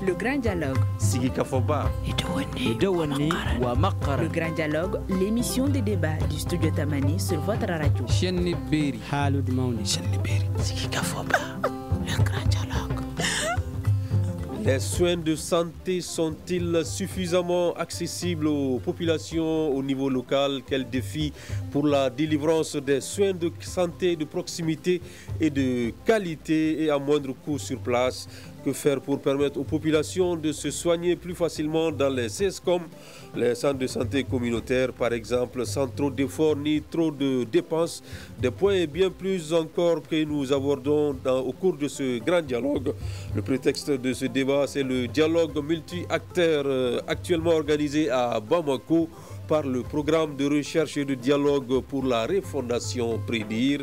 Le grand dialogue. Sigika Foba. Le grand dialogue, l'émission de débat du studio Tamani sur votre radio. Sigika Foba. Le grand dialogue. Les soins de santé sont-ils suffisamment accessibles aux populations au niveau local? Quel défi pour la délivrance des soins de santé de proximité et de qualité et à moindre coût sur place? Que faire pour permettre aux populations de se soigner plus facilement dans les CESCOM, les centres de santé communautaires par exemple, sans trop d'efforts ni trop de dépenses? Des points et bien plus encore que nous abordons au cours de ce grand dialogue. Le prétexte de ce débat, c'est le dialogue multi-acteurs actuellement organisé à Bamako par le programme de recherche et de dialogue pour la refondation Prédire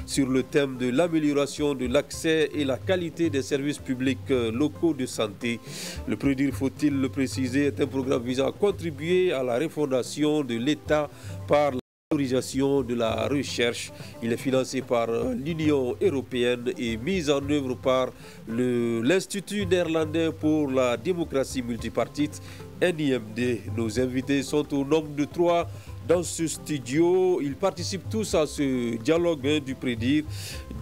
sur le thème de l'amélioration de l'accès et la qualité des services publics locaux de santé. Le Prédire, faut-il le préciser, est un programme visant à contribuer à la refondation de l'État par la valorisation de la recherche. Il est financé par l'Union européenne et mis en œuvre par l'Institut néerlandais pour la démocratie multipartite, NIMD. Nos invités sont au nombre de 3 dans ce studio. Ils participent tous à ce dialogue du Prédire.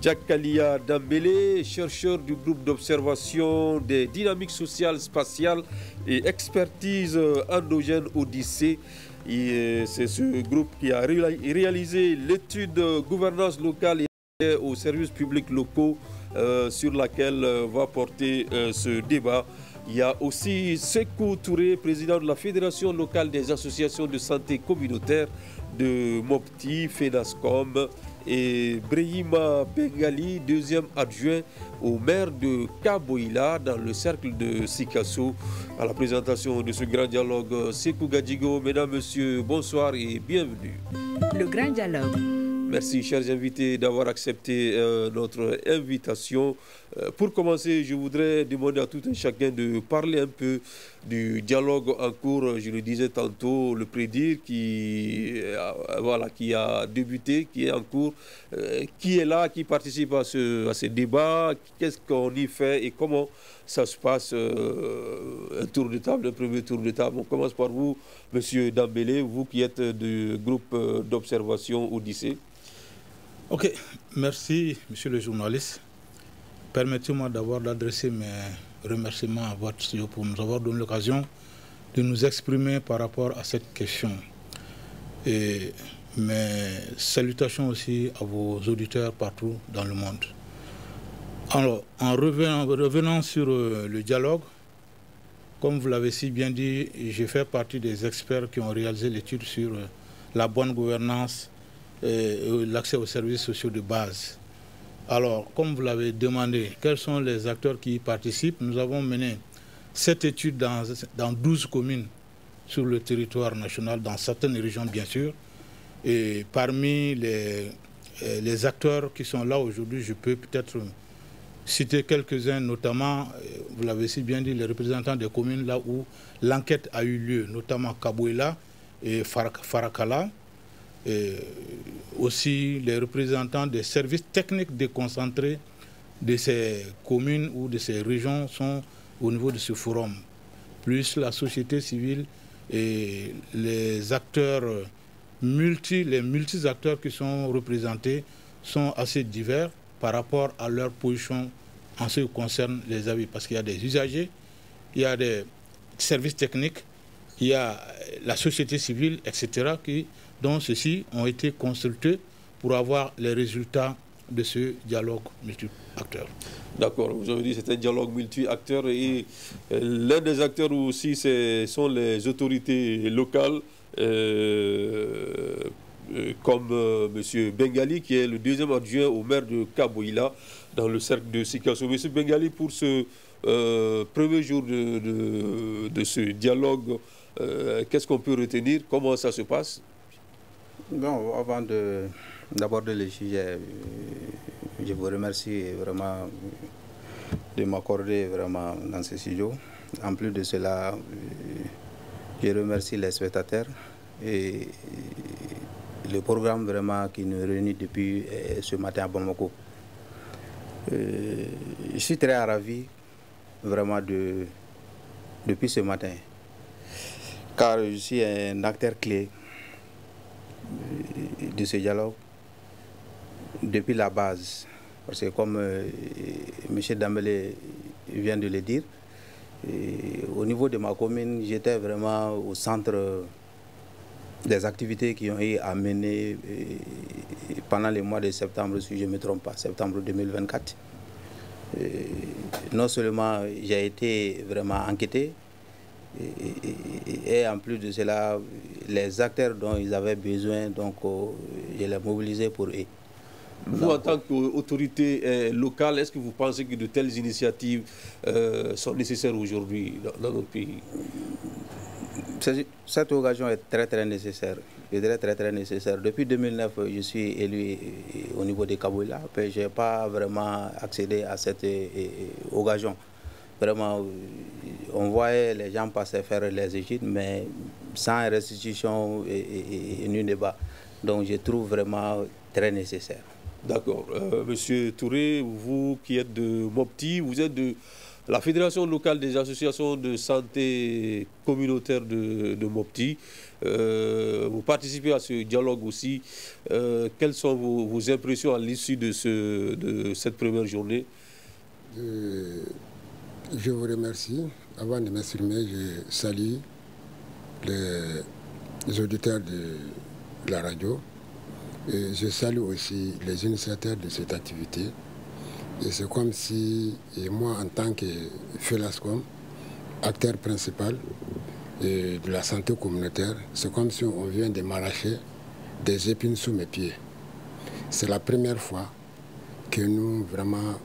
Jakalia Dambélé, chercheur du groupe d'observation des dynamiques sociales, spatiales et expertise endogène Odyssée. C'est ce groupe qui a réalisé l'étude gouvernance locale et aux services publics locaux sur laquelle va porter ce débat. Il y a aussi Sekou Touré, président de la Fédération locale des associations de santé communautaire de Mopti, FENASCOM, et Brehima Bengali, deuxième adjoint au maire de Kaboïla dans le cercle de Sikasso. À la présentation de ce grand dialogue, Sekou Gadjigo. Mesdames, Messieurs, bonsoir et bienvenue. Le grand dialogue. Merci, chers invités, d'avoir accepté notre invitation. Pour commencer, je voudrais demander à tout un chacun de parler un peu du dialogue en cours. Je le disais tantôt, le Prédire qui a débuté, qui est en cours. Qui est là, qui participe à ce débat? Qu'est-ce qu'on y fait et comment ça se passe? Un tour de table, un premier tour de table. On commence par vous, Monsieur Dambélé, vous qui êtes du groupe d'observation Odyssée. Ok, merci monsieur le journaliste. Permettez-moi d'abord d'adresser mes remerciements à votre studio pour nous avoir donné l'occasion de nous exprimer par rapport à cette question. Et mes salutations aussi à vos auditeurs partout dans le monde. Alors, en revenant sur le dialogue, comme vous l'avez si bien dit, j'ai fait partie des experts qui ont réalisé l'étude sur la bonne gouvernance et l'accès aux services sociaux de base. Alors, comme vous l'avez demandé, quels sont les acteurs qui y participent? Nous avons mené cette étude dans 12 communes sur le territoire national, dans certaines régions bien sûr. Et parmi les acteurs qui sont là aujourd'hui, je peux peut-être citer quelques-uns, notamment, vous l'avez si bien dit, les représentants des communes là où l'enquête a eu lieu, notamment Kaboïla et Farakala. Et aussi les représentants des services techniques déconcentrés de ces communes ou de ces régions sont au niveau de ce forum, plus la société civile et les acteurs les multi-acteurs qui sont représentés sont assez divers par rapport à leur position en ce qui concerne les avis, parce qu'il y a des usagers, il y a des services techniques, il y a la société civile, etc., dont ceux-ci ont été consultés pour avoir les résultats de ce dialogue multi-acteurs. D'accord, vous avez dit que c'est un dialogue multi-acteurs et l'un des acteurs aussi sont les autorités locales comme M. Bengali qui est le deuxième adjoint au maire de Kaboïla dans le cercle de Sikasso. M. Bengali, pour ce premier jour de ce dialogue, qu'est-ce qu'on peut retenir? Comment ça se passe? Bon, avant d'aborder le sujet, je vous remercie vraiment de m'accorder vraiment dans ce studio. En plus de cela, je remercie les spectateurs et le programme vraiment qui nous réunit depuis ce matin à Bamako. Je suis très ravi vraiment de depuis ce matin, car je suis un acteur clé de ce dialogue depuis la base. Parce que comme M. Dambélé vient de le dire, au niveau de ma commune, j'étais vraiment au centre des activités qui ont été amenées pendant les mois de septembre, si je ne me trompe pas, septembre 2024. Non seulement j'ai été vraiment enquêté, et en plus de cela, les acteurs dont ils avaient besoin, donc je les mobilisais pour eux. Vous, en tant qu'autorité locale, est-ce que vous pensez que de telles initiatives sont nécessaires aujourd'hui dans notre pays? Cette occasion est très nécessaire. Je dirais très nécessaire. Depuis 2009, je suis élu au niveau de Kaboula. Je n'ai pas vraiment accédé à cette occasion. Vraiment, on voyait les gens passer faire les études, mais sans restitution et nul débat. Donc je trouve vraiment très nécessaire. D'accord. Monsieur Touré, vous qui êtes de Mopti, vous êtes de la Fédération locale des associations de santé communautaire de Mopti. Vous participez à ce dialogue aussi. Quelles sont vos impressions à l'issue de cette première journée? Je vous remercie. Avant de m'exprimer, je salue les auditeurs de la radio. Et je salue aussi les initiateurs de cette activité. Et c'est comme si, et moi en tant que FELASCOM, acteur principal de la santé communautaire, c'est comme si on vient de m'arracher des épines sous mes pieds. C'est la première fois que nous, vraiment,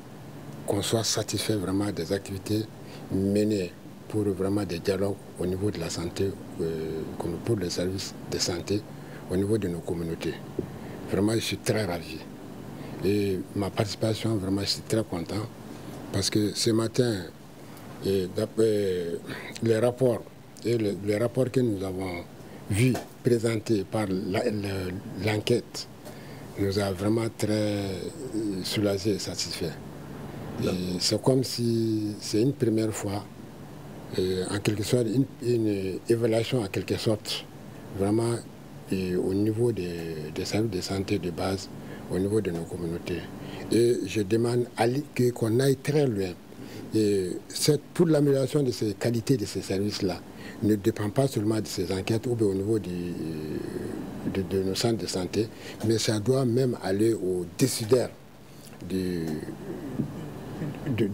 qu'on soit satisfait vraiment des activités menées pour vraiment des dialogues au niveau de la santé, comme pour les services de santé au niveau de nos communautés. Vraiment, je suis très ravi. Et ma participation, vraiment, je suis très content parce que ce matin, d'après les rapports que nous avons vus présentés par l'enquête, nous a vraiment très soulagés et satisfaits. C'est comme si c'est une première fois, en quelque sorte, une évaluation en quelque sorte, vraiment au niveau des services de santé de base, au niveau de nos communautés. Et je demande qu'on aille très loin. Et pour l'amélioration de ces qualités de ces services-là, ne dépend pas seulement de ces enquêtes ou au niveau de nos centres de santé, mais ça doit même aller aux décideurs de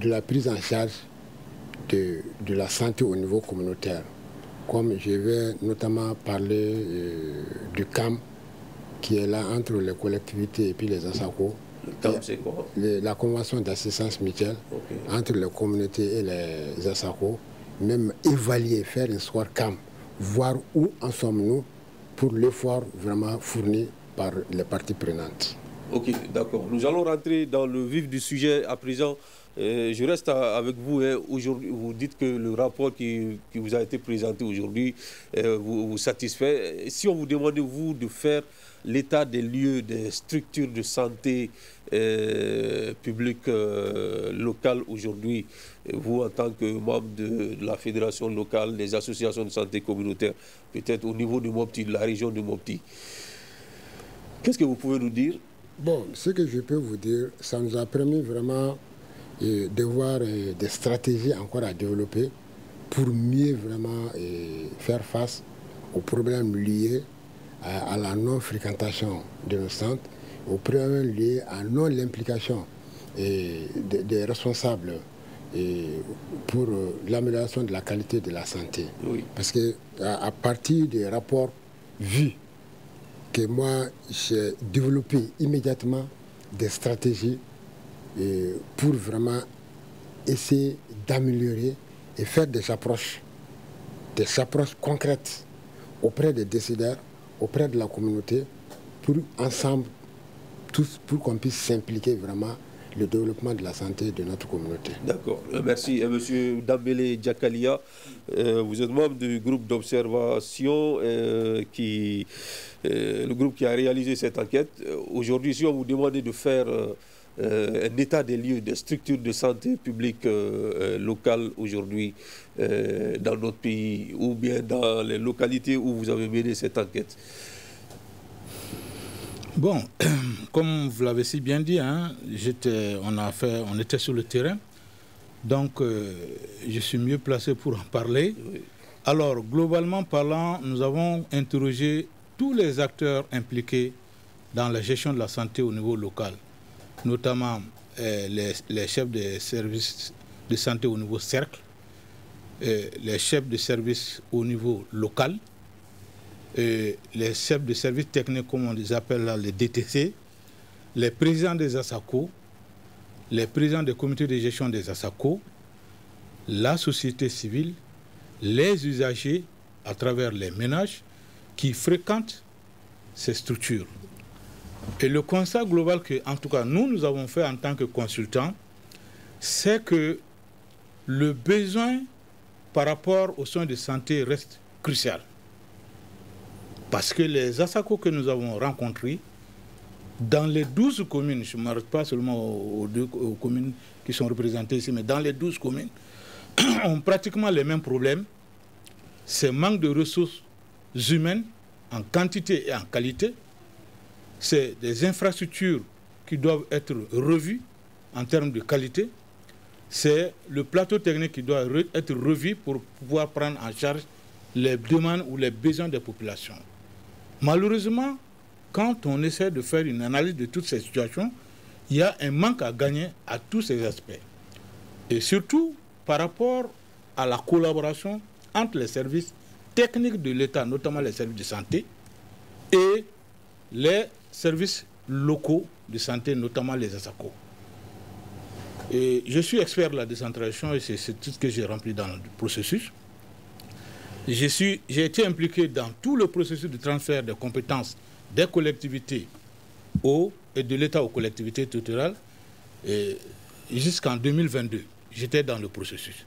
la prise en charge de la santé au niveau communautaire. Comme je vais notamment parler du CAM qui est là entre les collectivités et puis les ASACO. Le CAM, c'est quoi? La convention d'assistance mutuelle entre les communautés et les ASACO. Même évaluer, faire une soirée CAM, voir où en sommes-nous pour l'effort vraiment fourni par les parties prenantes. Ok, d'accord. Nous allons rentrer dans le vif du sujet à présent. Je reste avec vous. Aujourd'hui, vous dites que le rapport qui vous a été présenté aujourd'hui vous satisfait. Si on vous demandait, vous, de faire l'état des lieux des structures de santé publiques locales aujourd'hui, vous, en tant que membre de la fédération locale des associations de santé communautaire, peut-être au niveau de Mopti, de la région de Mopti, qu'est-ce que vous pouvez nous dire? Bon, ce que je peux vous dire, ça nous a permis vraiment de voir des stratégies encore à développer pour mieux vraiment faire face aux problèmes liés à la non-fréquentation de nos centres, aux problèmes liés à non-implication des responsables pour l'amélioration de la qualité de la santé. Oui. Parce que à partir des rapports vus, que moi j'ai développé immédiatement des stratégies pour vraiment essayer d'améliorer et faire des approches concrètes auprès des décideurs, auprès de la communauté, pour ensemble, tous, pour qu'on puisse s'impliquer vraiment le développement de la santé de notre communauté. D'accord. Merci. Monsieur Dambélé Diakalia, vous êtes membre du groupe d'observation, le groupe qui a réalisé cette enquête. Aujourd'hui, si on vous demandait de faire un état des lieux des structures de santé publique locales aujourd'hui dans notre pays ou bien dans les localités où vous avez mené cette enquête? Bon, comme vous l'avez si bien dit, hein, on était sur le terrain, donc je suis mieux placé pour en parler. Oui. Alors, globalement parlant, nous avons interrogé tous les acteurs impliqués dans la gestion de la santé au niveau local, notamment les chefs de services de santé au niveau cercle, les chefs de service au niveau local, les chefs de services techniques, comme on les appelle là, les DTC, les présidents des ASACO, les présidents des comités de gestion des ASACO, la société civile, les usagers à travers les ménages qui fréquentent ces structures. Et le constat global que, en tout cas, nous avons fait en tant que consultants, c'est que le besoin par rapport aux soins de santé reste crucial. Parce que les ASACO que nous avons rencontrés, dans les 12 communes, je ne m'arrête pas seulement aux communes qui sont représentées ici, mais dans les 12 communes, ont pratiquement les mêmes problèmes. C'est manque de ressources humaines en quantité et en qualité. C'est des infrastructures qui doivent être revues en termes de qualité. C'est le plateau technique qui doit être revu pour pouvoir prendre en charge les demandes ou les besoins des populations. Malheureusement, quand on essaie de faire une analyse de toutes ces situations, il y a un manque à gagner à tous ces aspects. Et surtout, par rapport à la collaboration entre les services techniques de l'État, notamment les services de santé, et les services locaux de santé, notamment les ASACO. Et je suis expert de la décentralisation et c'est tout ce que j'ai rempli dans le processus. J'ai été impliqué dans tout le processus de transfert des compétences des collectivités et de l'État aux collectivités territoriales jusqu'en 2022. J'étais dans le processus.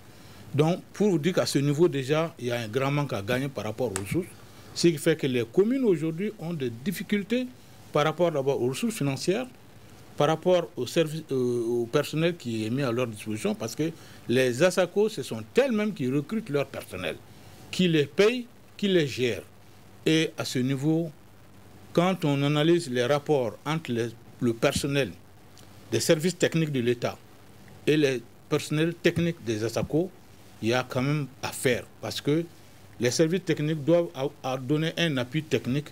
Donc, pour vous dire qu'à ce niveau, déjà, il y a un grand manque à gagner par rapport aux ressources, ce qui fait que les communes aujourd'hui ont des difficultés par rapport d'abord aux ressources financières, par rapport au personnel qui est mis à leur disposition, parce que les ASACO, ce sont elles-mêmes qui recrutent leur personnel, qui les payent, qui les gèrent. Et à ce niveau, quand on analyse les rapports entre le personnel des services techniques de l'État et les personnels techniques des ASACO, il y a quand même à faire, parce que les services techniques doivent donner un appui technique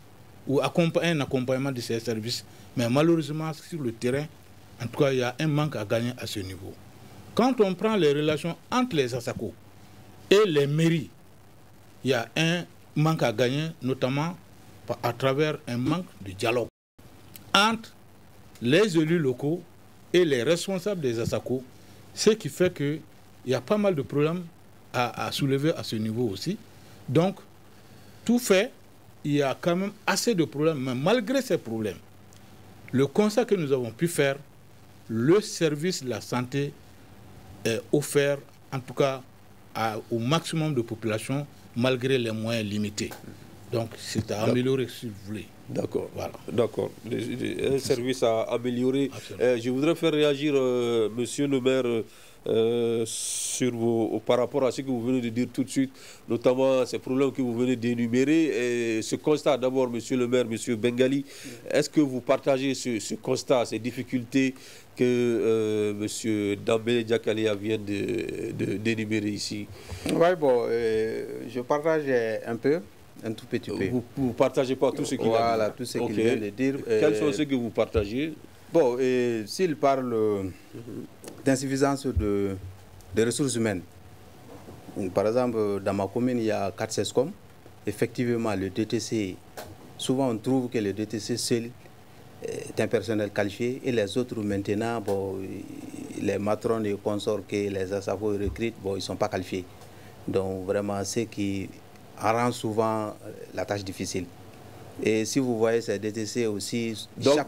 ou un accompagnement de ces services. Mais malheureusement, sur le terrain, en tout cas, il y a un manque à gagner à ce niveau. Quand on prend les relations entre les ASACO et les mairies, il y a un manque à gagner, notamment à travers un manque de dialogue entre les élus locaux et les responsables des ASACO, ce qui fait qu'il y a pas mal de problèmes à soulever à ce niveau aussi. Donc, tout fait, il y a quand même assez de problèmes, mais malgré ces problèmes, le constat que nous avons pu faire, le service de la santé est offert, en tout cas, au maximum de population, malgré les moyens limités. Donc, c'est à améliorer, si vous voulez. D'accord. Voilà. D'accord. Un service à améliorer. Je voudrais faire réagir, monsieur le maire, par rapport à ce que vous venez de dire tout de suite, notamment ces problèmes que vous venez d'énumérer. Ce constat, d'abord, monsieur le maire, monsieur Bengali, est-ce que vous partagez ce constat, ces difficultés que monsieur Dambélé Diakaléa vient d'énumérer ici? Oui, bon, je partage un peu. Un tout petit peu. Vous ne partagez pas tout ce qu'il a dit? Voilà, tout ce qu'il vient de dire. Quels sont ceux que vous partagez? Bon, s'il parle d'insuffisance de ressources humaines, par exemple, dans ma commune, il y a 4 SESCOM. Effectivement, le DTC, souvent on trouve que le DTC seul est un personnel qualifié et les autres maintenant, bon, les matrons et consorts que les ASACO recrutent, bon, ils ne sont pas qualifiés. Donc vraiment, c'est qui rend souvent la tâche difficile. Et si vous voyez ces DTC aussi... Donc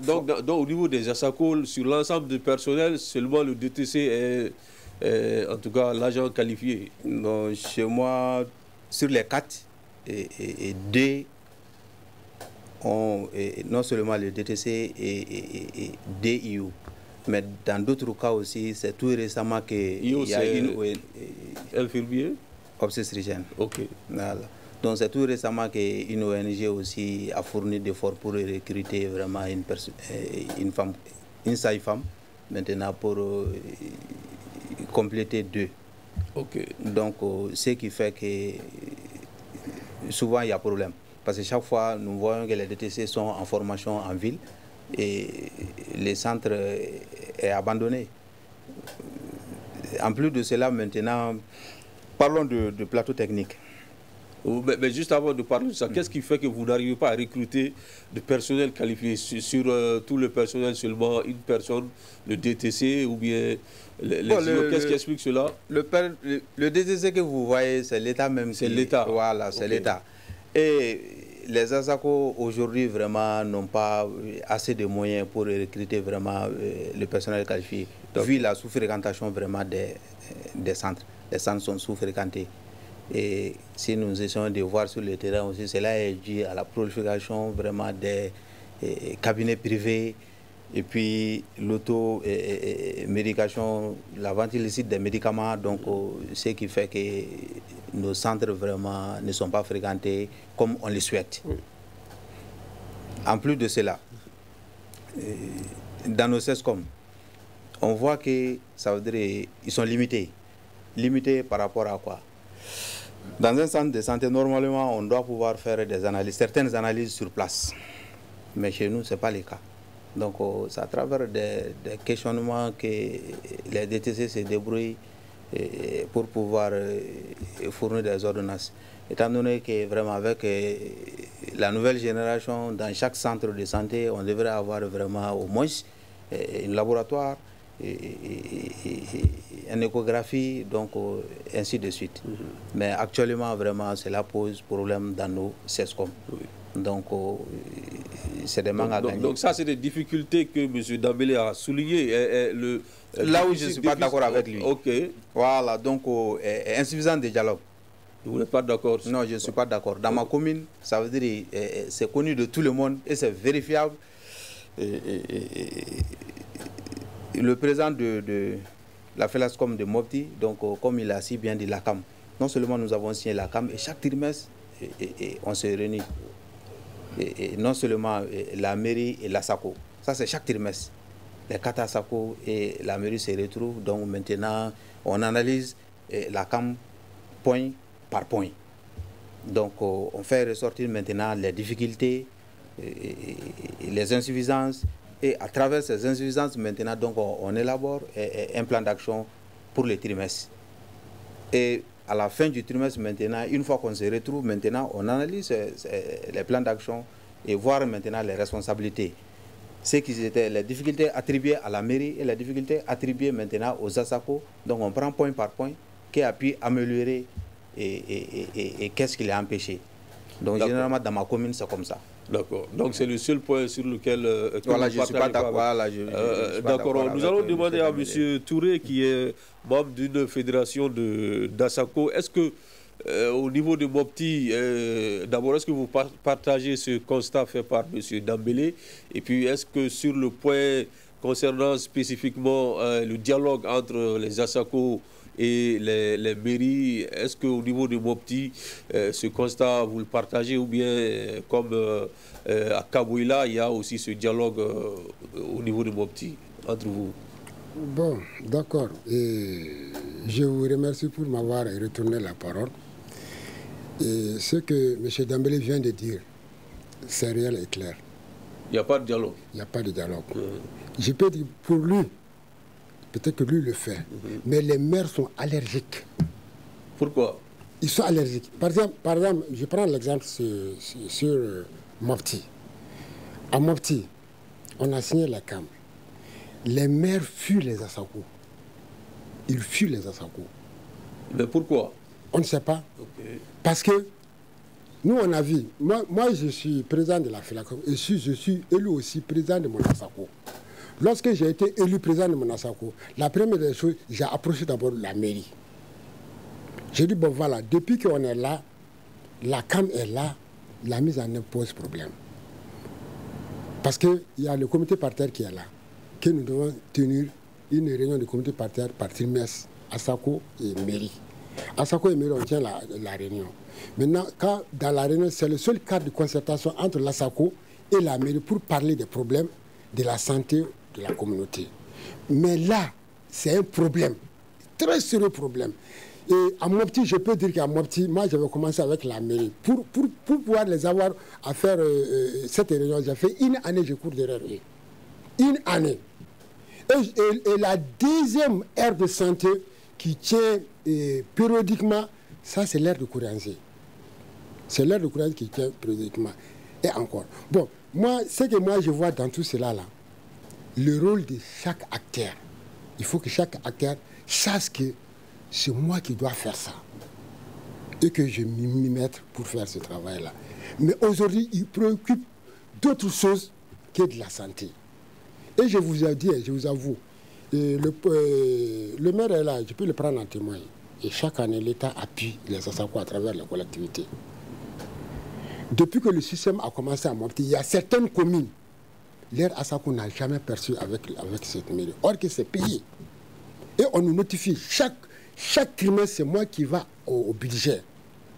au niveau des ASACO, sur l'ensemble du personnel, seulement le DTC est en tout cas l'agent qualifié? Donc, chez moi, sur les 4, deux ont non seulement le DTC et DIU. Mais dans d'autres cas aussi, c'est tout récemment qu'il y a une infirmier obstétricienne. Ok. Voilà. Donc c'est tout récemment qu'une ONG aussi a fourni d'efforts pour recruter vraiment une femme, une sage-femme, maintenant pour compléter 2. Ok. Donc ce qui fait que souvent il y a problème. Parce que chaque fois, nous voyons que les DTC sont en formation en ville et le centre est abandonné. En plus de cela, maintenant, parlons de plateau technique. Mais juste avant de parler de ça, qu'est-ce qui fait que vous n'arrivez pas à recruter de personnel qualifié sur tout le personnel, seulement une personne, le DTC ou bien qu'est-ce qui explique cela? Le DTC que vous voyez, c'est l'État même. C'est l'État. Voilà, c'est l'État. Et les ASACO aujourd'hui vraiment n'ont pas assez de moyens pour recruter vraiment le personnel qualifié. Vu la sous-fréquentation vraiment des centres. Les centres sont sous-fréquentés. Et si nous essayons de voir sur le terrain aussi, cela est dû à la prolifération vraiment des cabinets privés et puis l'auto-médication, la vente illicite des médicaments, donc ce qui fait que nos centres vraiment ne sont pas fréquentés comme on le souhaite. Oui. En plus de cela, dans nos CESCOM, on voit que ça veut dire ils sont limités. Limités par rapport à quoi? Dans un centre de santé, normalement, on doit pouvoir faire des analyses, certaines analyses sur place. Mais chez nous, ce n'est pas le cas. Donc, c'est à travers des questionnements que les DTC se débrouillent pour pouvoir fournir des ordonnances. Étant donné que vraiment avec la nouvelle génération, dans chaque centre de santé, on devrait avoir vraiment au moins un laboratoire, une échographie, donc ainsi de suite. Mais actuellement, vraiment, cela pose problème dans nos CESCOM. Donc, c'est des manques à gagner. Donc ça, c'est des difficultés que M. Dambélé a soulignées. Là où je ne suis pas d'accord avec lui. Ok. Voilà, donc insuffisant de dialogue. Vous n'êtes pas d'accord? Non, je ne suis pas d'accord. Dans ma commune, ça veut dire c'est connu de tout le monde et c'est vérifiable. Le président de la FELASCOM de Mopti, donc comme il a si bien dit l'ACAM, non seulement nous avons signé l'ACAM et chaque trimestre on se réunit. Et non seulement la mairie et la SACO, ça c'est chaque trimestre. Les 4 SACO et la mairie se retrouvent, donc maintenant on analyse l'ACAM point par point. Donc on fait ressortir maintenant les difficultés, les insuffisances. Et à travers ces insuffisances, maintenant, donc, on élabore un plan d'action pour le trimestre. Et à la fin du trimestre, maintenant, une fois qu'on se retrouve, maintenant, on analyse les plans d'action et voir maintenant les responsabilités. Ce qui étaient les difficultés attribuées à la mairie et les difficultés attribuées maintenant aux ASACO. Donc, on prend point par point qui a pu améliorer et qu'est-ce qui l'a empêché. Donc, généralement, dans ma commune, c'est comme ça. D'accord. Donc c'est le seul point sur lequel... voilà, je ne suis pas d'accord. D'accord. Nous allons demander à M. Touré, qui est membre d'une fédération d'ASACO, est-ce que au niveau de Mopti, d'abord, est-ce que vous partagez ce constat fait par M. Dambélé? Et puis, est-ce que sur le point concernant spécifiquement le dialogue entre les ASACO et les mairies, est-ce qu'au niveau de Mopti, ce constat, vous le partagez, ou bien comme à Kabouila, il y a aussi ce dialogue au niveau de Mopti, entre vous? Bon, d'accord. Je vous remercie pour m'avoir retourné la parole. Et ce que M. Dambélé vient de dire, c'est réel et clair. Il n'y a pas de dialogue? Il n'y a pas de dialogue. Je peux dire pour lui, peut-être que lui le fait, mais les maires sont allergiques. Pourquoi? Ils sont allergiques. Par exemple, je prends l'exemple sur Mopti. À Mopti, on a signé la CAM. Les maires fuient les ASACO. Ils fuient les ASACO. Mais pourquoi? On ne sait pas. Okay. Parce que nous, on a vu. Moi je suis président de la FELACOM et je suis élu aussi président de mon ASACO. Lorsque j'ai été élu président de mon ASACO, la première des choses, j'ai approché d'abord la mairie. J'ai dit, bon voilà, depuis qu'on est là, la CAM est là, la mise en œuvre pose problème. Parce qu'il y a le comité paritaire qui est là, que nous devons tenir une réunion de comité paritaire par trimestre, ASACO et mairie. ASACO et mairie, on tient la réunion. Maintenant, quand dans la réunion, c'est le seul cadre de concertation entre l'ASACO et la mairie pour parler des problèmes de la santé de la communauté. Mais là, c'est un problème, très sérieux problème. Et à Mopti, je peux dire qu'à Mopti, moi j'avais commencé avec la mairie. Pour pouvoir les avoir à faire cette réunion, j'ai fait une année, je cours derrière eux. Une année. Et la deuxième aire de santé qui tient périodiquement, ça c'est l'aire de Kouranzé. C'est l'aire de Kouranzé qui tient périodiquement. Et encore. Bon, moi, ce que moi je vois dans tout cela là, le rôle de chaque acteur. Il faut que chaque acteur sache que c'est moi qui dois faire ça. Et que je m'y mette pour faire ce travail-là. Mais aujourd'hui, il préoccupe d'autres choses que de la santé. Et je vous ai dit, je vous avoue, le maire est là, je peux le prendre en témoin. Et chaque année, l'État appuie les ASACO à travers la collectivité. Depuis que le système a commencé à monter, il y a certaines communes, leur ASACO n'a jamais perçu avec cette mairie. Or que c'est payé. Et on nous notifie, chaque trimestre, c'est moi qui va au budget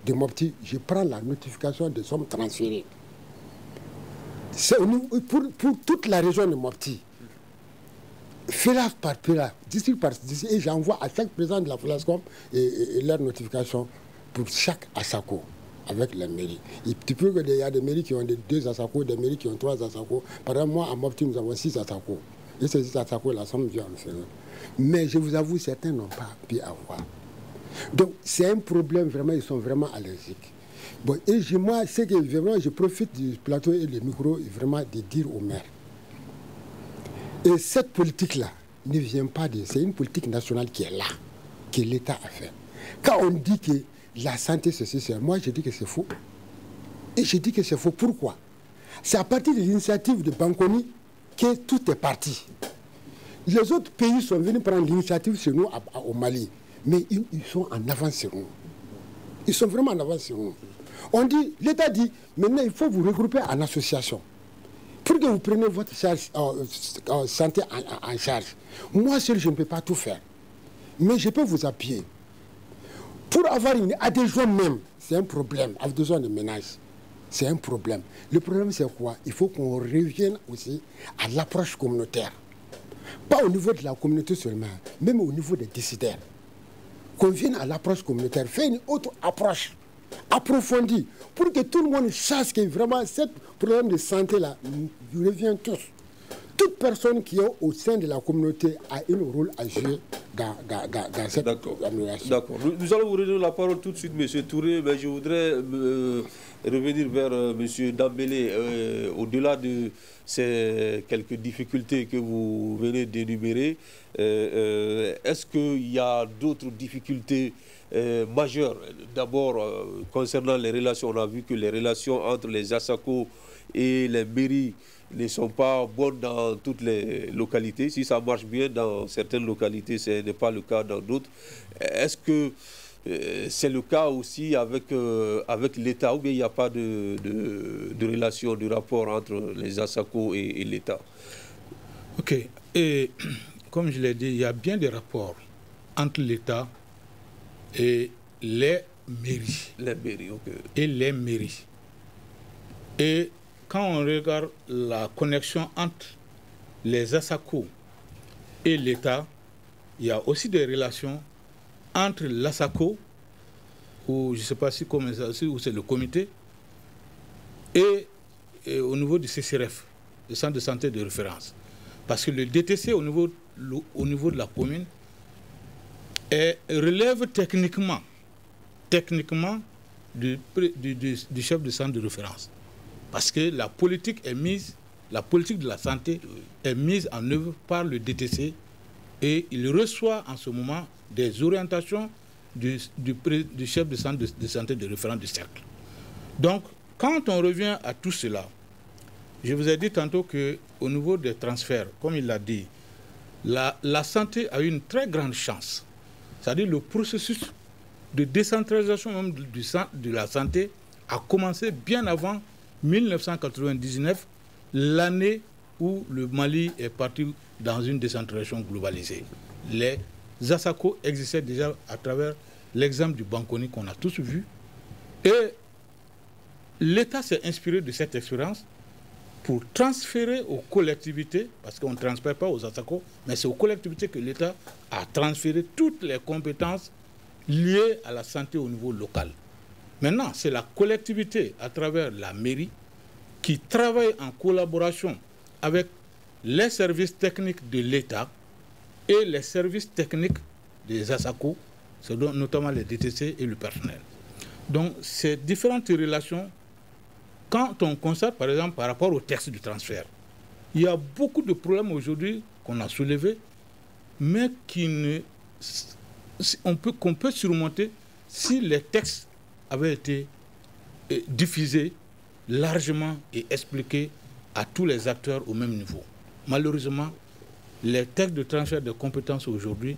de Mopti, je prends la notification des sommes transférées. C'est pour toute la région de Mopti. Félaf par Félaf, district par district, et j'envoie à chaque président de la FELASCOM et leur notification pour chaque ASACO avec la mairie. Il y a des mairies qui ont 2 ASACO, des mairies qui ont 3 ASACO. Par exemple, moi, à Mopti, nous avons 6 ASACO. Et ces 6 ASACO, la somme vient en fait. Mais je vous avoue, certains n'ont pas pu avoir. Donc, c'est un problème, vraiment, ils sont vraiment allergiques. Bon, et moi, c'est que vraiment, je profite du plateau et du micro, vraiment, de dire aux maires. Et cette politique-là ne vient pas de... C'est une politique nationale qui est là, que l'État a fait. Quand on dit que la santé, c'est moi, je dis que c'est faux. Et je dis que c'est faux. Pourquoi? C'est à partir de l'initiative de Banconi que tout est parti. Les autres pays sont venus prendre l'initiative sur nous au Mali. Mais ils sont en avance sur nous. Ils sont vraiment en avance sur nous. On dit, l'État dit, maintenant il faut vous regrouper en association. Pour que vous preniez votre charge, santé en charge. Moi seul, je ne peux pas tout faire. Mais je peux vous appuyer. Pour avoir une adhésion même, c'est un problème. Adhésion de ménage, c'est un problème. Le problème, c'est quoi? Il faut qu'on revienne aussi à l'approche communautaire. Pas au niveau de la communauté seulement, même au niveau des décideurs. Qu'on vienne à l'approche communautaire, faire une autre approche approfondie, pour que tout le monde sache que vraiment ce problème de santé-là nous revient tous. Toute personne qui est au sein de la communauté a un rôle à jouer dans cette amélioration. D'accord. Nous allons vous redonner la parole tout de suite, M. Touré, mais je voudrais revenir vers M. Dambélé. Au-delà de ces quelques difficultés que vous venez d'énumérer, est-ce qu'il y a d'autres difficultés majeures? D'abord, concernant les relations, on a vu que les relations entre les ASACO et les mairies ne sont pas bonnes dans toutes les localités. Si ça marche bien dans certaines localités, ce n'est pas le cas dans d'autres. Est-ce que c'est le cas aussi avec l'État, ou bien il n'y a pas de relation, de rapport entre les ASACO et l'État? Ok. Et comme je l'ai dit, il y a bien des rapports entre l'État et les mairies. Les mairies, ok. Et les mairies. Et quand on regarde la connexion entre les ASACO et l'État, il y a aussi des relations entre l'ASACO, ou je ne sais pas si c'est le comité, et au niveau du CCRF, le centre de santé de référence. Parce que le DTC au niveau de la commune relève techniquement du chef de centre de référence. Parce que la politique de la santé est mise en œuvre par le DTC et il reçoit en ce moment des orientations du chef de centre de santé de référence du cercle. Donc, quand on revient à tout cela, je vous ai dit tantôt qu'au niveau des transferts, comme il l'a dit, la santé a eu une très grande chance. C'est-à-dire le processus de décentralisation même de la santé a commencé bien avant 1999, l'année où le Mali est parti dans une décentralisation globalisée. Les ASACO existaient déjà à travers l'exemple du Banconi qu'on a tous vu. Et l'État s'est inspiré de cette expérience pour transférer aux collectivités, parce qu'on ne transfère pas aux ASACO, mais c'est aux collectivités que l'État a transféré toutes les compétences liées à la santé au niveau local. Maintenant, c'est la collectivité, à travers la mairie, qui travaille en collaboration avec les services techniques de l'État et les services techniques des ASACO, notamment les DTC et le personnel. Donc, ces différentes relations, quand on constate, par exemple, par rapport au texte du transfert, il y a beaucoup de problèmes aujourd'hui qu'on a soulevés, mais qu'on peut surmonter si les textes avaient été diffusés largement et expliqués à tous les acteurs au même niveau. Malheureusement, les textes de transfert de compétences aujourd'hui,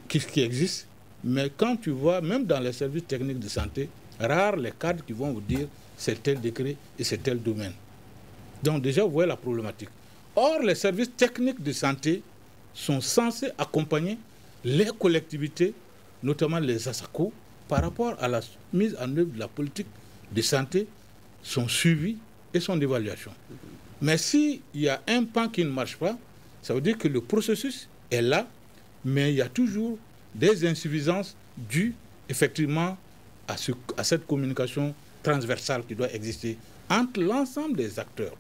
qui existent, mais quand tu vois, même dans les services techniques de santé, rares les cadres qui vont vous dire c'est tel décret et c'est tel domaine. Donc déjà, vous voyez la problématique. Or, les services techniques de santé sont censés accompagner les collectivités, notamment les ASACO, par rapport à la mise en œuvre de la politique de santé, son suivi et son évaluation. Mais s'il y a un pan qui ne marche pas, ça veut dire que le processus est là, mais il y a toujours des insuffisances dues effectivement à cette communication transversale qui doit exister entre l'ensemble des acteurs.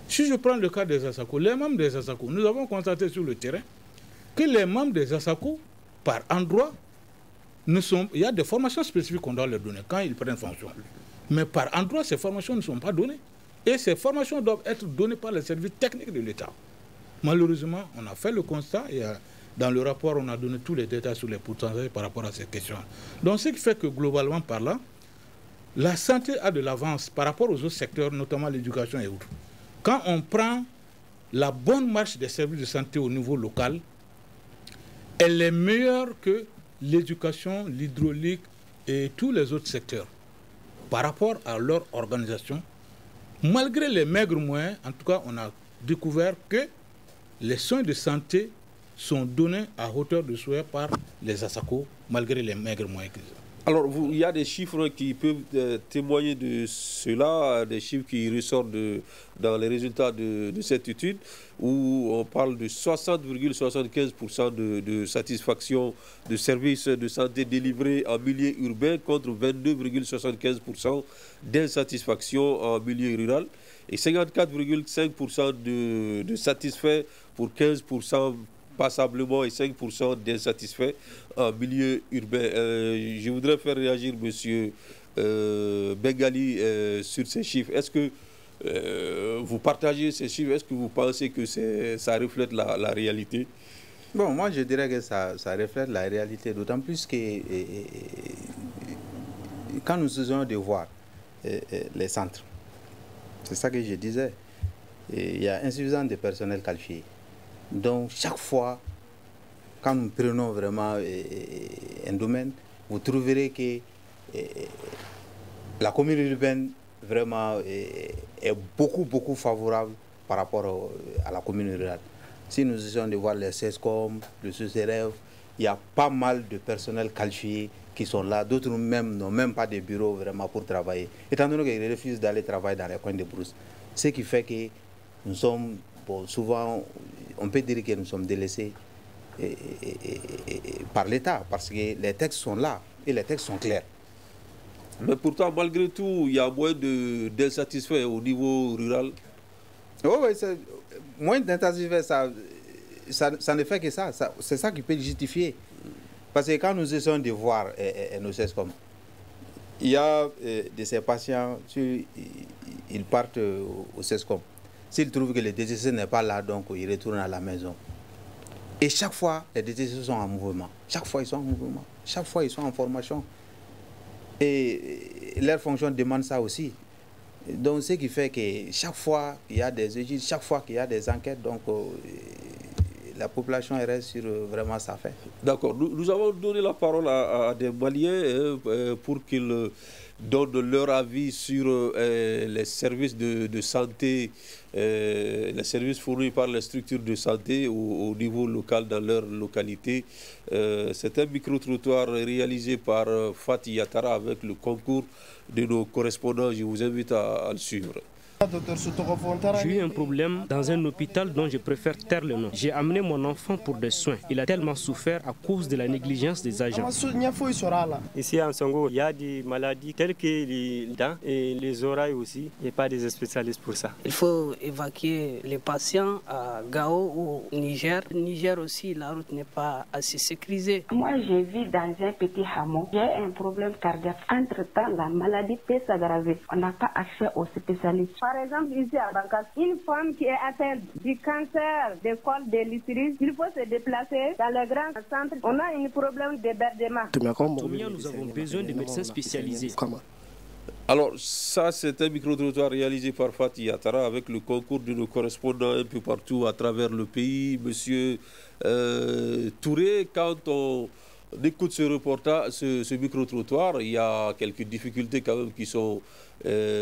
Si je prends le cas des ASACO, les membres des ASACO, nous avons constaté sur le terrain que les membres des ASACO, par endroit, il y a des formations spécifiques qu'on doit leur donner quand ils prennent fonction. Mais par endroit, ces formations ne sont pas données. Et ces formations doivent être données par les services techniques de l'État. Malheureusement, on a fait le constat et dans le rapport, on a donné tous les détails sur les pourcentages par rapport à ces questions. Donc, ce qui fait que globalement parlant, la santé a de l'avance par rapport aux autres secteurs, notamment l'éducation et autres. Quand on prend la bonne marche des services de santé au niveau local, elle est meilleure que l'éducation, l'hydraulique et tous les autres secteurs. Par rapport à leur organisation, malgré les maigres moyens, en tout cas, on a découvert que les soins de santé sont donnés à hauteur de souhait par les ASACO, malgré les maigres moyens qu'ils ont. Alors, il y a des chiffres qui peuvent témoigner de cela, des chiffres qui ressortent dans les résultats de cette étude, où on parle de 60,75% de satisfaction de services de santé délivrés en milieu urbain contre 22,75% d'insatisfaction en milieu rural et 54,5% de satisfaits pour 15% passablement et 5% d'insatisfaits en milieu urbain. Je voudrais faire réagir M. Bengali sur ces chiffres. Est-ce que vous partagez ces chiffres? Est-ce que vous pensez que ça reflète la réalité? Bon, moi je dirais que ça reflète la réalité, d'autant plus que quand nous faisons de voir les centres, c'est ça que je disais, il y a insuffisance de personnel qualifié. Donc, chaque fois, quand nous prenons vraiment un domaine, vous trouverez que la commune urbaine vraiment est beaucoup favorable par rapport à la commune rurale. Si nous essayons de voir les CESCOM, le CCRF, il y a pas mal de personnel qualifié qui sont là. D'autres même n'ont même pas de bureau vraiment pour travailler, étant donné qu'ils refusent d'aller travailler dans les coins de brousse. Ce qui fait que nous sommes souvent, on peut dire que nous sommes délaissés par l'État, parce que les textes sont là et les textes sont clairs. Mais pourtant, malgré tout, il y a moins d'insatisfaits au niveau rural. Oui, moins d'insatisfaits, ça ne fait que ça. C'est ça qui peut justifier. Parce que quand nous essayons de voir nos CESCOM, il y a de ces patients, ils partent au CESCOM. S'ils trouvent que le DTC n'est pas là, donc ils retournent à la maison. Et chaque fois, les DTC sont en mouvement. Chaque fois, ils sont en mouvement. Chaque fois, ils sont en formation. Et leur fonction demande ça aussi. Donc, ce qui fait que chaque fois qu'il y a des études, chaque fois qu'il y a des enquêtes, donc la population reste sur vraiment sa faim. D'accord. Nous avons donné la parole à des Maliens pour qu'ils donnent leur avis sur les services de santé, les services fournis par les structures de santé au niveau local dans leur localité. C'est un micro-trottoir réalisé par Fatih Yatara avec le concours de nos correspondants. Je vous invite à le suivre. J'ai eu un problème dans un hôpital dont je préfère taire le nom. J'ai amené mon enfant pour des soins. Il a tellement souffert à cause de la négligence des agents. Ici à Songo, il y a des maladies telles que les dents et les oreilles aussi. Il n'y a pas des spécialistes pour ça. Il faut évacuer les patients à Gao ou au Niger. Au Niger aussi, la route n'est pas assez sécurisée. Moi, je vis dans un petit hameau. J'ai un problème cardiaque. Entre-temps, la maladie peut s'aggraver. On n'a pas accès aux spécialistes. Par exemple, ici à Bankas, une femme qui est atteinte du cancer du col de l'utérus, il faut se déplacer dans le grand centre. On a un problème d'hébergement. Combien nous avons besoin de médecins spécialisés? Alors, ça, c'est un micro-trottoir réalisé par Fatih Yatara avec le concours de nos correspondants un peu partout à travers le pays. Monsieur Touré, quand on écoute ce reportage, ce micro-trottoir, il y a quelques difficultés quand même qui sont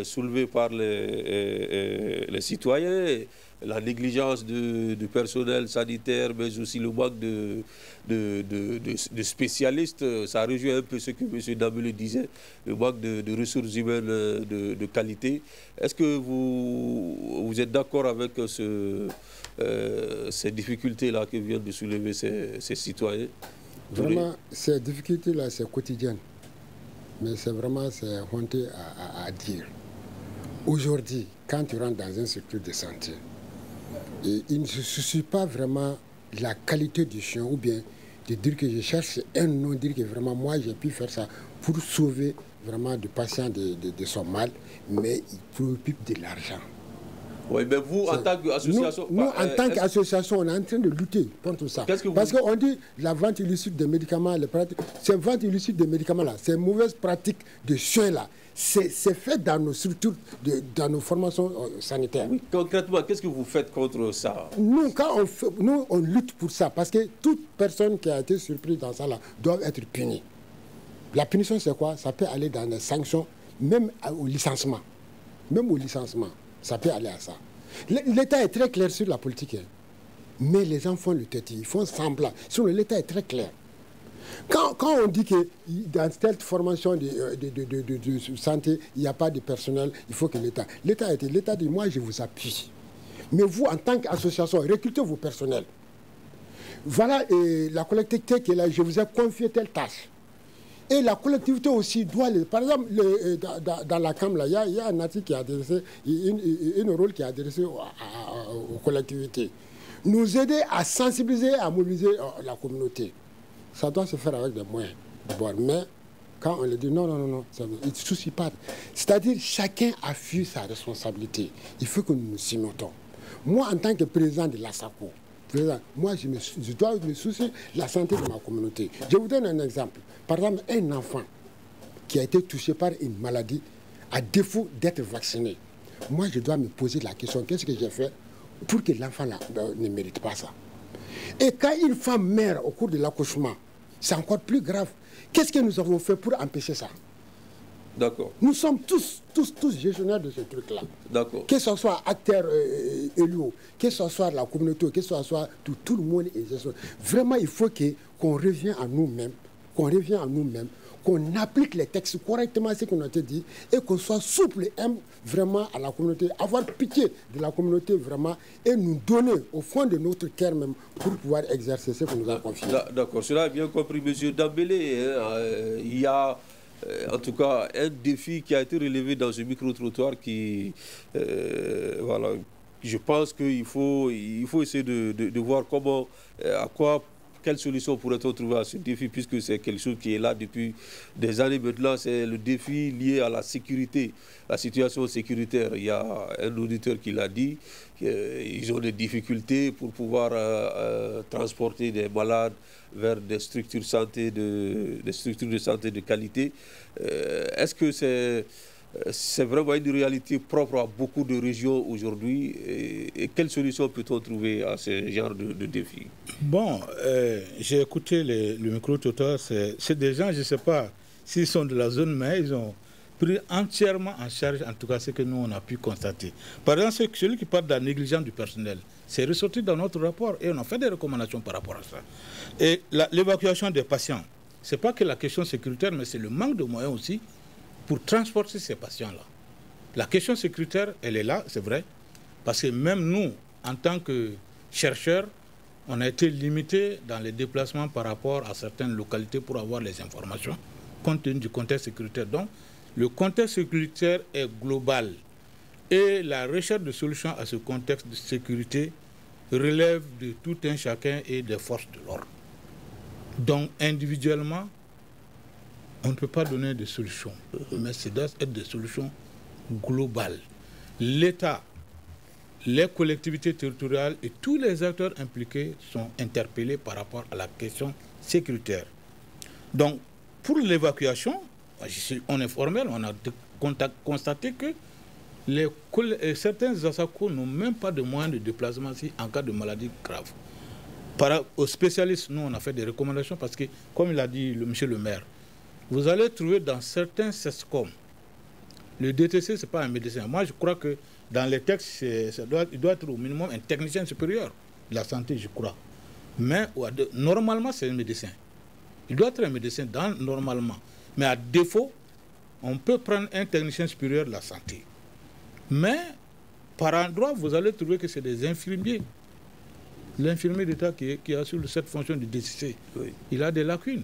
soulevées par les citoyens. La négligence du personnel sanitaire, mais aussi le manque de spécialistes. Ça rejoint un peu ce que M. Dambélé disait, le manque de ressources humaines de qualité. Est-ce que vous êtes d'accord avec ces difficultés-là que viennent de soulever ces citoyens? Vraiment, ces difficultés-là, c'est quotidien. Mais c'est vraiment honteux à dire. Aujourd'hui, quand tu rentres dans une structure de santé, il ne se soucie pas vraiment de la qualité du chien, ou bien de dire que je cherche un nom, dire que vraiment moi j'ai pu faire ça pour sauver vraiment du patient de son mal, mais il préoccupe de l'argent. Oui, mais vous, en tant qu'association... Nous, en tant qu'association, on est en train de lutter contre ça. Parce qu'on dit la vente illicite de médicaments, cette vente illicite de médicaments-là, ces mauvaises pratiques de soins-là, c'est fait dans nos structures, dans nos formations sanitaires. Oui, concrètement, qu'est-ce que vous faites contre ça? Nous, on lutte pour ça, parce que toute personne qui a été surprise dans ça là, doit être punie. La punition, c'est quoi? Ça peut aller dans les sanctions, même au licenciement. Même au licenciement. Ça peut aller à ça. L'État est très clair sur la politique. Mais les enfants le têtent, ils font semblant. Sinon, l'État est très clair. Quand on dit que dans cette formation de santé, il n'y a pas de personnel, il faut que l'État... L'État dit, moi, je vous appuie. Mais vous, en tant qu'association, recrutez vos personnels. Voilà la collectivité qui est là, je vous ai confié telle tâche. Et la collectivité aussi doit... Par exemple, dans la CAM, il y a un article qui a adressé, un rôle qui est adressé aux collectivités. Nous aider à sensibiliser, à mobiliser la communauté. Ça doit se faire avec des moyens. Mais quand on le dit, non, il ne se soucie pas. C'est-à-dire, chacun a fui sa responsabilité. Il faut que nous nous y mettons. Moi, en tant que président de l'ASACO, moi, je dois me soucier de la santé de ma communauté. Je vous donne un exemple. Par exemple, un enfant qui a été touché par une maladie, à défaut d'être vacciné, moi, je dois me poser la question, qu'est-ce que j'ai fait pour que l'enfant ne mérite pas ça? Et quand une femme meurt au cours de l'accouchement, c'est encore plus grave. Qu'est-ce que nous avons fait pour empêcher ça? D'accord. Nous sommes tous gestionnaires de ce truc-là. D'accord. Que ce soit acteurs élus, que ce soit la communauté, que ce soit tout le monde est gestionnaire. Vraiment, il faut qu'on revienne à nous-mêmes, qu'on applique les textes correctement, ce qu'on a été dit, et qu'on soit souple vraiment à la communauté, avoir pitié de la communauté vraiment, et nous donner au fond de notre cœur même pour pouvoir exercer ce que nous avons confié. D'accord, cela est bien compris, M. Dambélé. Il y a en tout cas un défi qui a été relevé dans ce micro-trottoir qui, voilà, je pense qu'il faut essayer de voir comment, quelle solution pourrait-on trouver à ce défi, puisque c'est quelque chose qui est là depuis des années maintenant. C'est le défi lié à la sécurité, la situation sécuritaire. Il y a un auditeur qui l'a dit, ils ont des difficultés pour pouvoir transporter des malades vers des structures de santé de qualité. Est-ce que c'est vraiment une réalité propre à beaucoup de régions aujourd'hui. Et quelle solution peut-on trouver à ce genre de défi? Bon, j'ai écouté le micro tout à l'heure. C'est des gens, je ne sais pas s'ils sont de la zone, mais ils ont pris entièrement en charge, en tout cas ce que nous on a pu constater. Par exemple, celui qui parle de la négligence du personnel, c'est ressorti dans notre rapport et on a fait des recommandations par rapport à ça. Et l'évacuation des patients, ce n'est pas que la question sécuritaire, mais c'est le manque de moyens aussi pour transporter ces patients-là. La question sécuritaire, elle est là, c'est vrai, parce que même nous, en tant que chercheurs, on a été limités dans les déplacements par rapport à certaines localités pour avoir les informations, compte tenu du contexte sécuritaire. Donc, le contexte sécuritaire est global et la recherche de solutions à ce contexte de sécurité relève de tout un chacun et des forces de l'ordre. Donc, individuellement, on ne peut pas donner de solutions, mais ça doit être des solutions globales. L'État, les collectivités territoriales et tous les acteurs impliqués sont interpellés par rapport à la question sécuritaire. Donc, pour l'évacuation, on est formel, on a constaté que certains ASACO n'ont même pas de moyens de déplacement en cas de maladie grave. Aux spécialistes, nous, on a fait des recommandations parce que, comme il a dit monsieur le maire, vous allez trouver dans certains CESCOM, le DTC, ce n'est pas un médecin. Moi, je crois que dans les textes, il doit être au minimum un technicien supérieur de la santé, je crois. Mais normalement, c'est un médecin. Il doit être un médecin normalement. Mais à défaut, on peut prendre un technicien supérieur de la santé. Mais par endroit, vous allez trouver que c'est des infirmiers. L'infirmier d'État qui assure cette fonction du DTC, oui, il a des lacunes.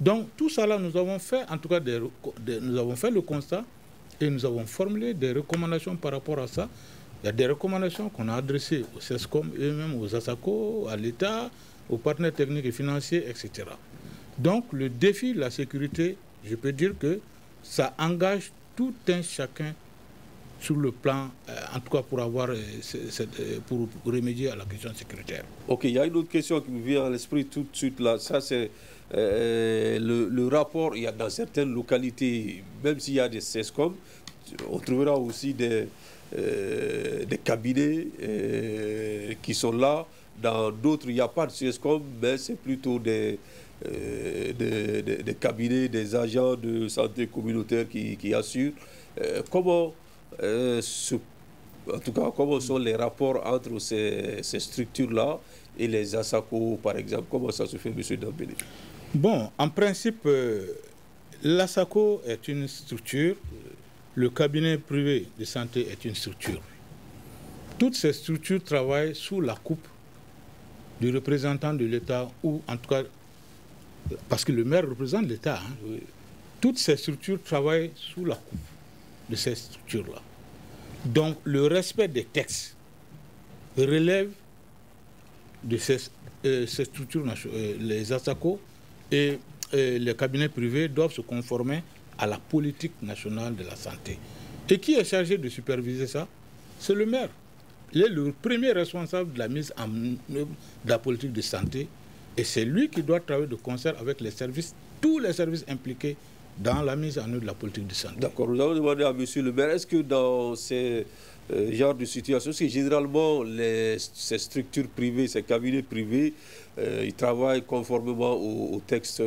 Donc tout ça là, nous avons fait en tout cas nous avons fait le constat et nous avons formulé des recommandations par rapport à ça. Il y a des recommandations qu'on a adressées aux CESCOM et même aux ASACO, à l'État, aux partenaires techniques et financiers, etc. Donc le défi de la sécurité, je peux dire que ça engage tout un chacun sur le plan, en tout cas pour pour remédier à la question sécuritaire. Ok, il y a une autre question qui me vient à l'esprit tout de suite là. Ça c'est le rapport. Il y a dans certaines localités, même s'il y a des CESCOM, on trouvera aussi des cabinets qui sont là. Dans d'autres, il n'y a pas de CESCOM, mais c'est plutôt des cabinets, des agents de santé communautaire qui assurent. En tout cas, comment sont les rapports entre ces structures-là et les ASACO, par exemple? Comment ça se fait, M. Dambélé? Bon, en principe, l'ASACO est une structure, le cabinet privé de santé est une structure. Toutes ces structures travaillent sous la coupe du représentant de l'État, ou en tout cas, parce que le maire représente l'État. Hein. Oui. Toutes ces structures travaillent sous la coupe de ces structures-là. Donc, le respect des textes relève de ces structures, les ASACO et les cabinets privés doivent se conformer à la politique nationale de la santé. Et qui est chargé de superviser ça? C'est le maire. Il est le premier responsable de la mise en œuvre de la politique de santé et c'est lui qui doit travailler de concert avec les services, tous les services impliqués dans la mise en œuvre de la politique de santé. D'accord. Nous allons demander à M. le maire, est-ce que dans ces genres de situations, parce que généralement, ces structures privées, ces cabinets privés, ils travaillent conformément aux textes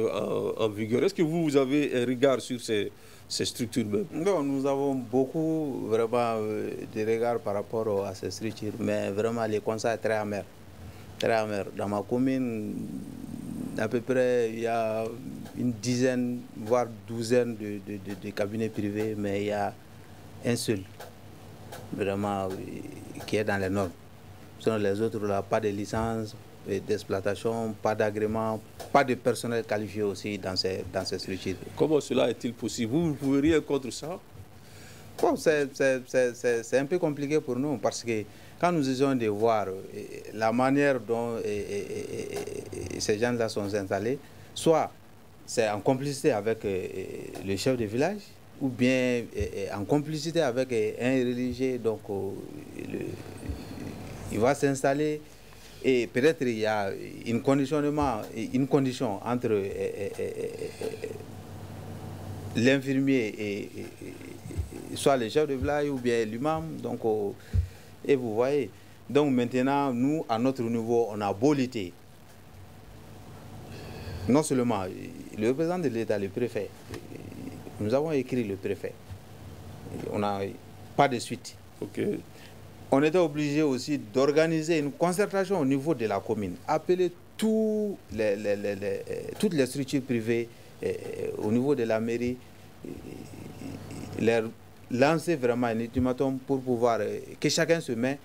en vigueur. Est-ce que vous avez un regard sur ces structures même? Non, nous avons beaucoup vraiment de regards par rapport à ces structures, mais vraiment les constats sont très amers. Très amers. Dans ma commune, à peu près, il y a une dizaine, voire douzaine de cabinets privés, mais il y a un seul, vraiment, qui est dans les normes. Sinon, les autres, là, pas de licence d'exploitation, pas d'agrément, pas de personnel qualifié aussi dans ces structures. Comment cela est-il possible? Vous ne pouvez rien contre ça? Bon, c'est un peu compliqué pour nous parce que quand nous essayons de voir la manière dont ces gens-là sont installés, soit c'est en complicité avec le chef de village, ou bien en complicité avec un religieux, donc il va s'installer et peut-être il y a une condition entre l'infirmier et soit les chefs de village ou bien l'imam. Donc, et vous voyez, donc maintenant, nous, à notre niveau, on a beau lutter. Non seulement le représentant de l'État, le préfet, nous avons écrit le préfet. On n'a pas de suite. Okay. On était obligé aussi d'organiser une concertation au niveau de la commune, appeler toutes les structures privées au niveau de la mairie, leur lancer vraiment un ultimatum pour pouvoir que chacun se mette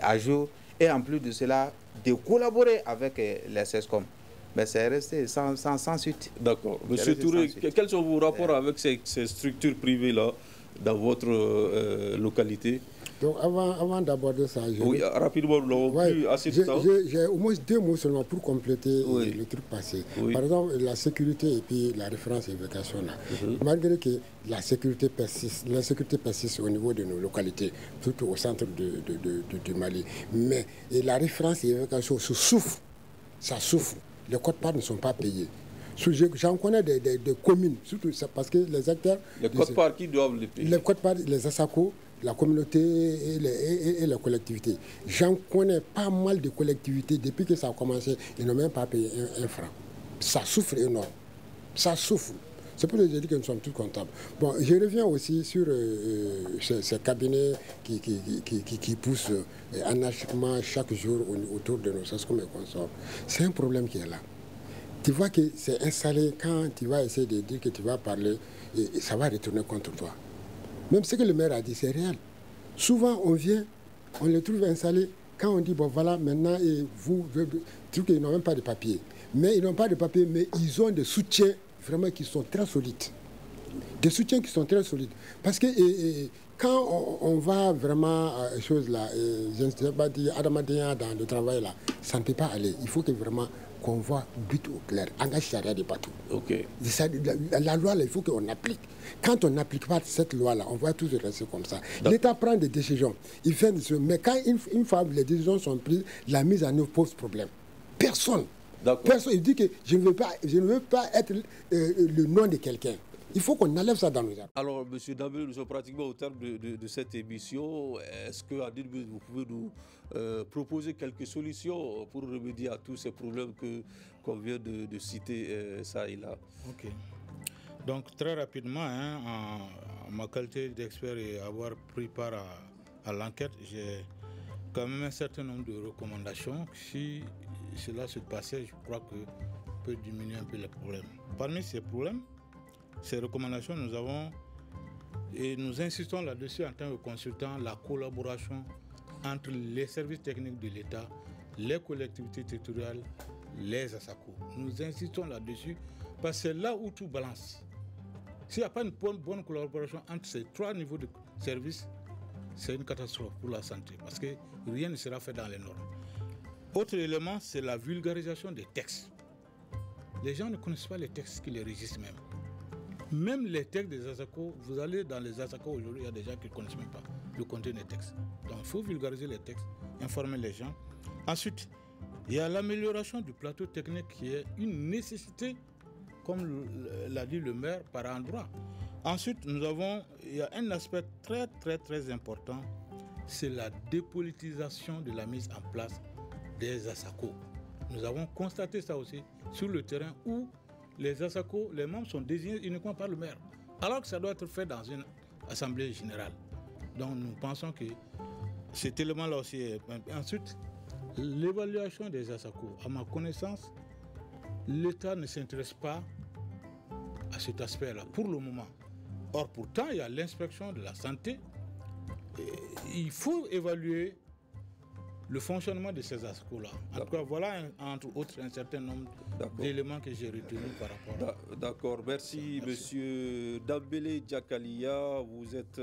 à jour et en plus de cela, de collaborer avec les CESCOM. Mais c'est resté sans suite. D'accord. Monsieur Touré, quels sont vos rapports avec ces structures privées-là dans votre localité? Donc avant d'aborder ça, rapidement, nous n'avons plus assez de temps. J'ai au moins 2 mots seulement pour compléter le truc passé. Par exemple, la sécurité et puis la référence évocation là. Malgré que la sécurité persiste au niveau de nos localités, surtout au centre du Mali. Mais la référence et évocation ça souffre. Les quotes-parts ne sont pas payés. J'en connais des communes, surtout parce que les acteurs... Les quotes-parts qui doivent les payer? Les quotes-parts, les ASACO, la communauté et les collectivités. J'en connais pas mal de collectivités, depuis que ça a commencé, ils n'ont même pas payé un franc. Ça souffre énorme. Ça souffre. C'est pour ça que je dis que nous sommes tous comptables. Bon, je reviens aussi sur ces cabinets qui poussent anarchiquement chaque jour autour de nos SESCOM et consorts. C'est un problème qui est là. Tu vois que c'est installé quand tu vas essayer de dire que tu vas parler, et ça va retourner contre toi. Même ce que le maire a dit, c'est réel. Souvent, on vient, on les trouve installés. Quand on dit, bon voilà, maintenant, ils n'ont même pas de papier. Mais ils n'ont pas de papier, mais ils ont des soutiens vraiment qui sont très solides. Des soutiens qui sont très solides. Parce que quand on va vraiment à ces choses-là, je ne sais pas dire Adamadéa dans le travail là, ça ne peut pas aller. Il faut que vraiment qu'on voit but au clair, engage charia de partout. Okay. La loi, là, il faut qu'on applique. Quand on n'applique pas cette loi-là, on va toujours rester comme ça. L'État prend des décisions, il fait des choses, mais quand une fois les décisions sont prises, la mise en œuvre pose problème. Personne. Il dit que je ne veux pas être le nom de quelqu'un. Il faut qu'on enlève ça dans nos arbres. Alors, M. Dambélé, nous sommes pratiquement au terme de cette émission. Est-ce que, à Dilbus, vous pouvez nous proposer quelques solutions pour remédier à tous ces problèmes qu'on vient de citer ça et là? Ok. Donc, très rapidement, en ma qualité d'expert et avoir pris part à l'enquête, j'ai quand même un certain nombre de recommandations. Si cela se passait, je crois que peut diminuer un peu les problèmes. Parmi ces problèmes, ces recommandations, nous insistons là-dessus en tant que consultants, la collaboration entre les services techniques de l'État, les collectivités territoriales, les ASACO. Nous insistons là-dessus parce que c'est là où tout balance. S'il n'y a pas une bonne collaboration entre ces 3 niveaux de services, c'est une catastrophe pour la santé parce que rien ne sera fait dans les normes. Autre élément, c'est la vulgarisation des textes. Les gens ne connaissent pas les textes qui les régissent même. Même les textes des ASACO, vous allez dans les ASACO aujourd'hui, il y a des gens qui ne connaissent même pas le contenu des textes. Donc il faut vulgariser les textes, informer les gens. Ensuite, il y a l'amélioration du plateau technique qui est une nécessité, comme l'a dit le maire, par endroit. Ensuite, il y a un aspect très très très important, c'est la dépolitisation de la mise en place des ASACO. Nous avons constaté ça aussi sur le terrain où les ASACO, les membres sont désignés uniquement par le maire, alors que ça doit être fait dans une assemblée générale. Donc nous pensons que cet élément-là aussi est... Ensuite, l'évaluation des ASACO. À ma connaissance, l'État ne s'intéresse pas à cet aspect-là pour le moment. Or, pourtant, il y a l'inspection de la santé. Il faut évaluer le fonctionnement de ces ASACO-là. En tout cas, voilà, entre autres, un certain nombre d'éléments que j'ai retenus par rapport à... D'accord. Merci, Monsieur Dambélé Diakalia. Vous êtes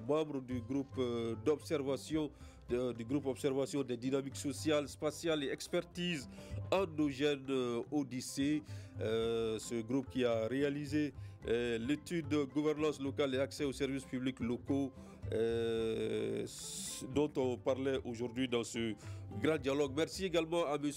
membre du groupe d'observation des dynamiques sociales, spatiales et expertise endogène Odyssée. Ce groupe qui a réalisé l'étude de gouvernance locale et accès aux services publics locaux dont on parlait aujourd'hui dans ce grand dialogue. Merci également à M.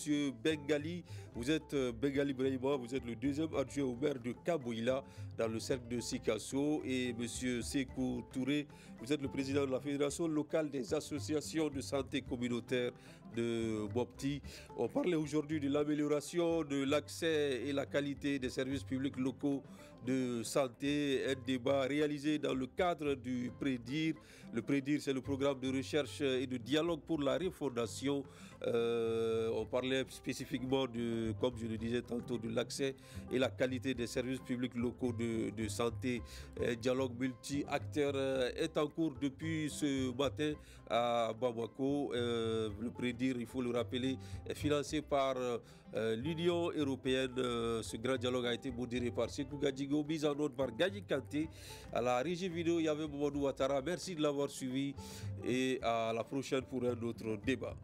Bengali. Vous êtes Bengali Brahima, vous êtes le deuxième adjoint au maire de Kabouila dans le cercle de Sikasso. Et M. Sekou Touré, vous êtes le président de la Fédération locale des associations de santé communautaire de Mopti. On parlait aujourd'hui de l'amélioration de l'accès et la qualité des services publics locaux de santé. Un débat réalisé dans le cadre du PREDIR. Le PREDIR, c'est le programme de recherche et de dialogue pour la refondation. On parlait spécifiquement de, comme je le disais tantôt, de l'accès et la qualité des services publics locaux de santé. Un dialogue multi-acteurs est en cours depuis ce matin à Bamako. Le PREDIR, il faut le rappeler, est financé par l'Union européenne. Ce grand dialogue a été modéré par Sekou Gadjigo, mis en ordre par Gadi Kanté. À la régie vidéo, il y avait Mamadou Ouattara. Merci de l'avoir suivi et à la prochaine pour un autre débat.